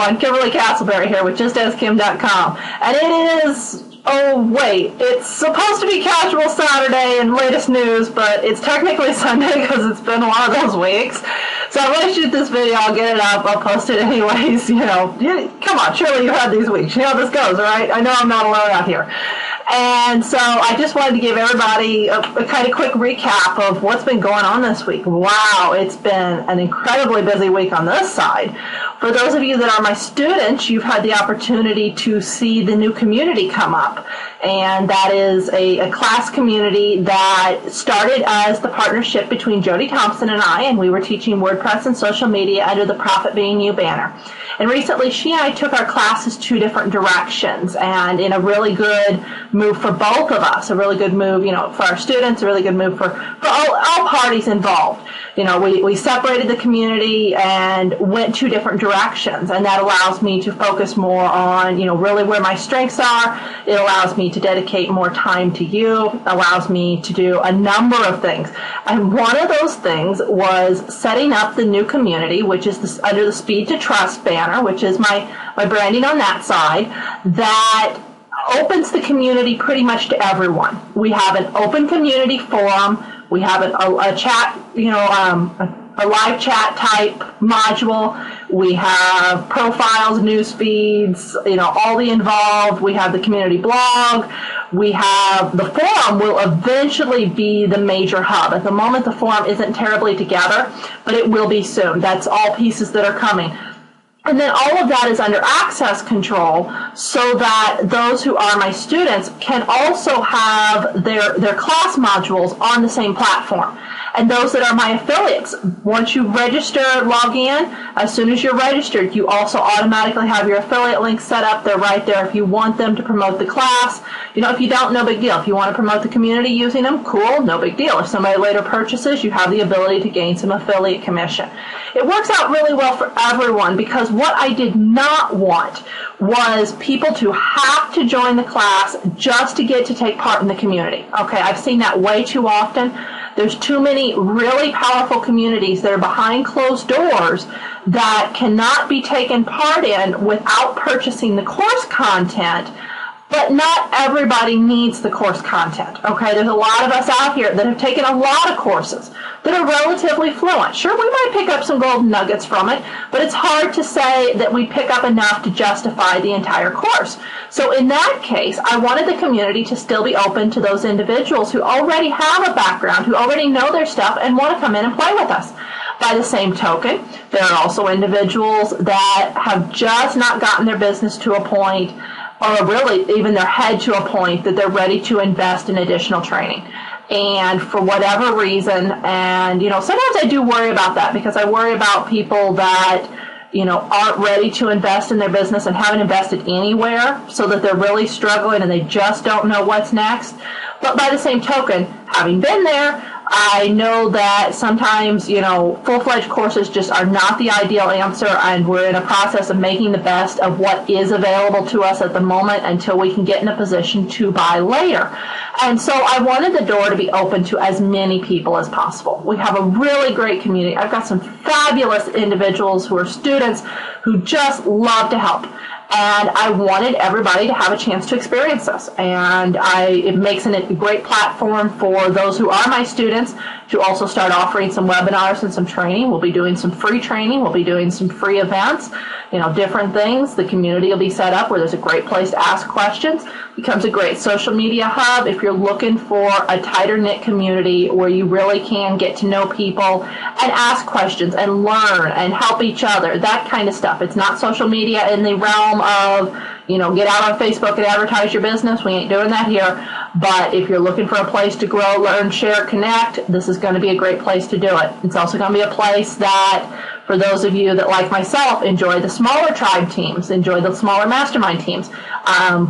everyone. Kimberly Castleberry here with justaskim.com. And it is, it's supposed to be Casual Saturday and latest news, but it's technically Sunday because it's been one of those weeks. So I'm going to shoot this video, I'll get it up, I'll post it anyways, come on, surely you've had these weeks. You know how this goes, right? I know I'm not alone out here. And so I just wanted to give everybody a kind of quick recap of what's been going on this week. Wow, it's been an incredibly busy week on this side. For those of you that are my students, you've had the opportunity to see the new community come up. And that is a class community that started as the partnership between Jody Thompson and I, and we were teaching WordPress and social media under the Profit Being You banner. And recently, she and I took our classes two different directions, and in a really good move for both of us, a really good move, for our students, a really good move for all parties involved. We separated the community and went two different directions, and that allows me to focus more on, really where my strengths are. It allows me to dedicate more time to you, allows me to do a number of things. And one of those things was setting up the new community, which is under the Speed to Trust banner, which is my branding on that side, that opens the community pretty much to everyone. We have an open community forum. We have a chat, a live chat type module. We have profiles, news feeds, all the involved. We have the community blog. We have the forum will eventually be the major hub. At the moment, the forum isn't terribly together, but it will be soon. That's all pieces that are coming. And then all of that is under access control so that those who are my students can also have their class modules on the same platform. And those that are my affiliates, once you register, log in, as soon as you're registered, you also automatically have your affiliate links set up. They're right there if you want them to promote the class. If you don't, no big deal. If you want to promote the community using them, cool, no big deal. If somebody later purchases, you have the ability to gain some affiliate commission. It works out really well for everyone because what I did not want was people to have to join the class just to get to take part in the community. Okay, I've seen that way too often. There's too many really powerful communities that are behind closed doors that cannot be taken part in without purchasing the course content. But not everybody needs the course content, okay? There's a lot of us out here that have taken a lot of courses that are relatively fluent. Sure, we might pick up some golden nuggets from it, but it's hard to say that we pick up enough to justify the entire course. So in that case, I wanted the community to still be open to those individuals who already have a background, who already know their stuff and want to come in and play with us. By the same token, there are also individuals that have just not gotten their business to a point, or really even their head to a point that they're ready to invest in additional training. And for whatever reason, and sometimes I do worry about that because I worry about people that aren't ready to invest in their business and haven't invested anywhere, so that they're really struggling and they just don't know what's next. But by the same token, having been there, I know that sometimes, full-fledged courses just are not the ideal answer, and we're in a process of making the best of what is available to us at the moment until we can get in a position to buy later. And so I wanted the door to be open to as many people as possible. We have a really great community. I've got some fabulous individuals who are students who just love to help. And I wanted everybody to have a chance to experience this. And it makes it a great platform for those who are my students to also start offering some webinars and some training. We'll be doing some free training. We'll be doing some free events, different things. The community will be set up where there's a great place to ask questions. Becomes a great social media hub if you're looking for a tighter knit community where you really can get to know people and ask questions and learn and help each other, that kind of stuff. It's not social media in the realm of, get out on Facebook and advertise your business. We ain't doing that here. But if you're looking for a place to grow, learn, share, connect, this is going to be a great place to do it. It's also going to be a place that, for those of you that, like myself, enjoy the smaller tribe teams, enjoy the smaller mastermind teams,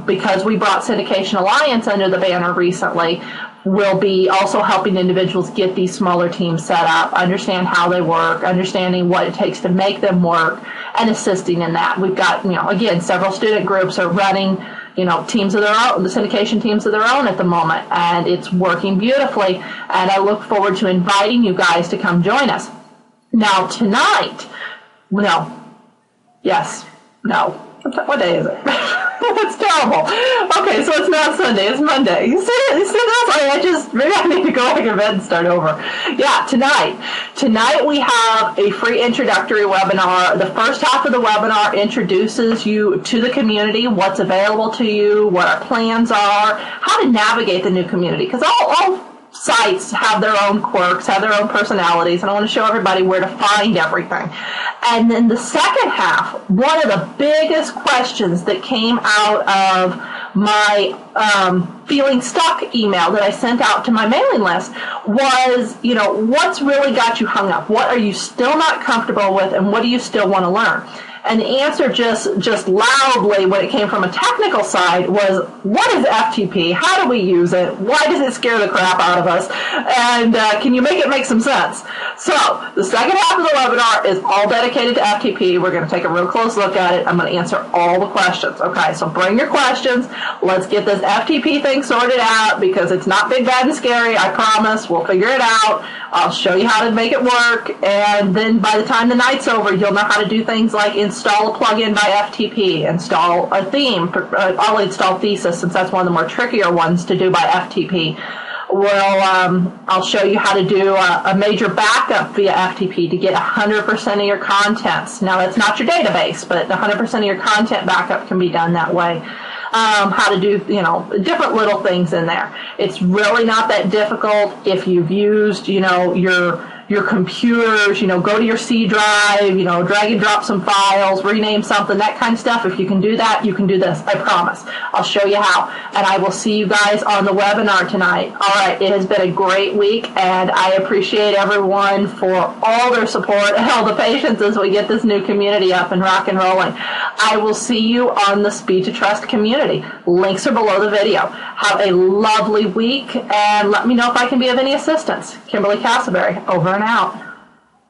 because we brought Syndication Alliance under the banner recently, we'll be also helping individuals get these smaller teams set up, understand how they work, understanding what it takes to make them work, and assisting in that. We've got, again, several student groups are running, teams of their own, the syndication teams of their own at the moment, and it's working beautifully, and I look forward to inviting you guys to come join us. Now, tonight, yes, No. What day is it? That's terrible. Okay, so it's not Sunday, it's Monday. You see this? Maybe I need to go back to bed and start over. Yeah, tonight. Tonight we have a free introductory webinar. The first half of the webinar introduces you to the community, what's available to you, what our plans are, how to navigate the new community. Because all sites have their own quirks, have their own personalities, and I want to show everybody where to find everything. And then the second half, one of the biggest questions that came out of my feeling stuck email that I sent out to my mailing list was, what's really got you hung up? What are you still not comfortable with, and what do you still want to learn? And the answer just loudly when it came from a technical side was, what is FTP? How do we use it? Why does it scare the crap out of us? And can you make it make some sense? So the second half of the webinar is all dedicated to FTP. We're going to take a real close look at it. I'm going to answer all the questions. Okay, so bring your questions. Let's get this FTP thing sorted out because it's not big, bad, and scary. I promise. We'll figure it out. I'll show you how to make it work. And then by the time the night's over, you'll know how to do things like install a plugin by FTP, install a theme. I'll install Thesis since that's one of the more trickier ones to do by FTP. I'll show you how to do a major backup via FTP to get 100% of your contents. Now, that's not your database, but 100% of your content backup can be done that way. How to do, different little things in there. It's really not that difficult if you've used, your computers, go to your C drive, drag and drop some files, rename something, that kind of stuff. If you can do that, you can do this. I promise. I'll show you how. And I will see you guys on the webinar tonight. All right. It has been a great week, and I appreciate everyone for all their support and all the patience as we get this new community up and rock and rolling. I will see you on the Speed to Trust community. Links are below the video. Have a lovely week, and let me know if I can be of any assistance. Kimberly Castleberry, over and out.